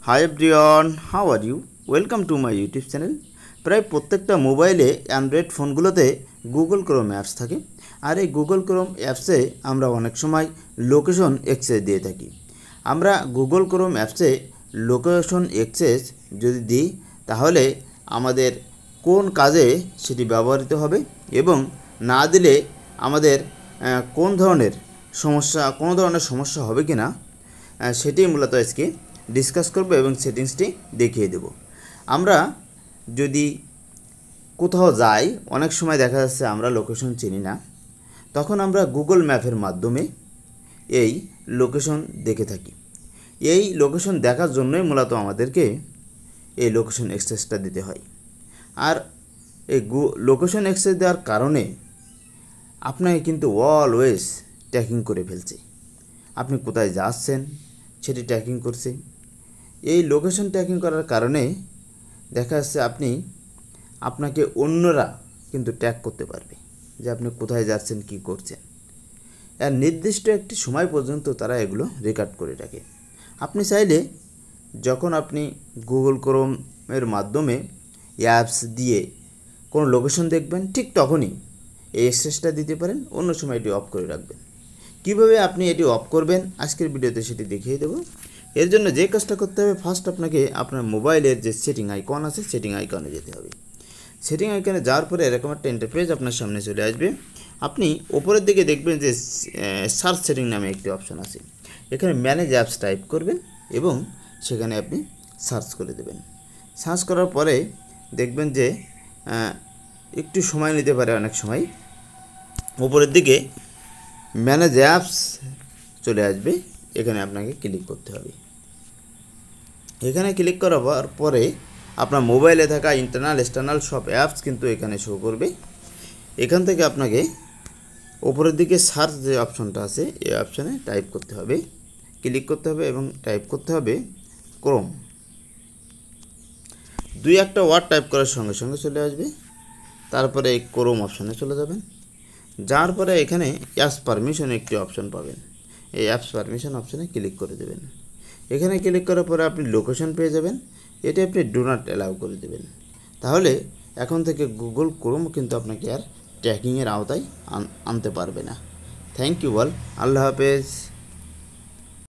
High everyone, how are you? Welcome to my YouTube channel. প্রায় প্রত্যেকটা মোবাইলে Android ফোনগুলোতে গুগল ক্রোম অ্যাপস থাকে। আর এই গুগল ক্রোম অ্যাপসে আমরা অনেক সময় লোকেশন অ্যাক্সেস দিয়ে থাকি। আমরা গুগল ক্রোম অ্যাপসে লোকেশন অ্যাক্সেস যদি দিই, তাহলে আমাদের কোন কাজে সেটি ব্যবহৃত হবে এবং না দিলে আমাদের কোন ধরনের সমস্যা হবে কি না, সেটি মূলত আজকে ডিসকাস করব এবং সেটিংসটি দেখিয়ে দেব। আমরা যদি কোথাও যাই, অনেক সময় দেখা যাচ্ছে আমরা লোকেশন চিনি না, তখন আমরা গুগল ম্যাপের মাধ্যমে এই লোকেশন দেখে থাকি। এই লোকেশন দেখার জন্যই মূলত আমাদেরকে এই লোকেশন অ্যাক্সেসটা দিতে হয়। আর এই লোকেশন অ্যাক্সেস দেওয়ার কারণে আপনাকে কিন্তু অলওয়েজ ট্র্যাকিং করে ফেলছে। আপনি কোথায় যাচ্ছেন সেটি ট্র্যাকিং করছে। এই লোকেশন ট্র্যাকিং করার কারণে দেখা যাচ্ছে আপনাকে অন্যরা কিন্তু ট্র্যাক করতে পারবে যে আপনি কোথায় যাচ্ছেন, কী করছেন। আর নির্দিষ্ট একটি সময় পর্যন্ত তারা এগুলো রেকর্ড করে রাখে। আপনি চাইলে যখন আপনি গুগল ক্রোমের মাধ্যমে অ্যাপস দিয়ে কোনো লোকেশন দেখবেন, ঠিক তখনই এই অ্যাক্সেসটা দিতে পারেন, অন্য সময় এটি অফ করে রাখবেন। কীভাবে আপনি এটি অফ করবেন আজকের ভিডিওতে সেটি দেখিয়ে দেব। এর জন্য যে কাজটা করতে হবে, ফার্স্ট আপনাকে আপনার মোবাইলের যে সেটিং আইকন আছে, সেটিং আইকনে যেতে হবে। সেটিং আইকনে যাওয়ার পরে এরকম একটা ইন্টারফেস আপনার সামনে চলে আসবে। আপনি ওপরের দিকে দেখবেন যে সার্চ সেটিং নামে একটি অপশন আছে। এখানে ম্যানেজ অ্যাপস টাইপ করবেন এবং সেখানে আপনি সার্চ করে দেবেন। সার্চ করার পরে দেখবেন যে একটু সময় নিতে পারে, অনেক সময় ওপরের দিকে ম্যানেজ অ্যাপস চলে আসবে। এখানে আপনাকে ক্লিক করতে হবে। এখানে ক্লিক করার পরে আপনার মোবাইলে থাকা ইন্টারনাল এক্সটার্নাল সব অ্যাপস কিন্তু এখানে শো করবে। এখান থেকে আপনাকে ওপরের দিকে সার্চ যে অপশনটা আছে, এই অপশানে টাইপ করতে হবে, ক্লিক করতে হবে এবং টাইপ করতে হবে ক্রোম। দুই একটা ওয়ার্ড টাইপ করার সঙ্গে সঙ্গে চলে আসবে। তারপরে এই ক্রোম অপশানে চলে যাবেন। যাওয়ার পরে এখানে অ্যাপস পারমিশন একটি অপশন পাবেন। এই অ্যাপস পারমিশন অপশানে ক্লিক করে দেবেন। এখানে ক্লিক করার পরে আপনি লোকেশন পেয়ে যাবেন। এটি আপনি ডু নট অ্যালাউ করে দেবেন। তাহলে এখন থেকে গুগল ক্রোম কিন্তু আপনাকে আর ট্র্যাকিংয়ের আওতায় আনতে পারবে না। Thank you all. আল্লাহ হাফেজ।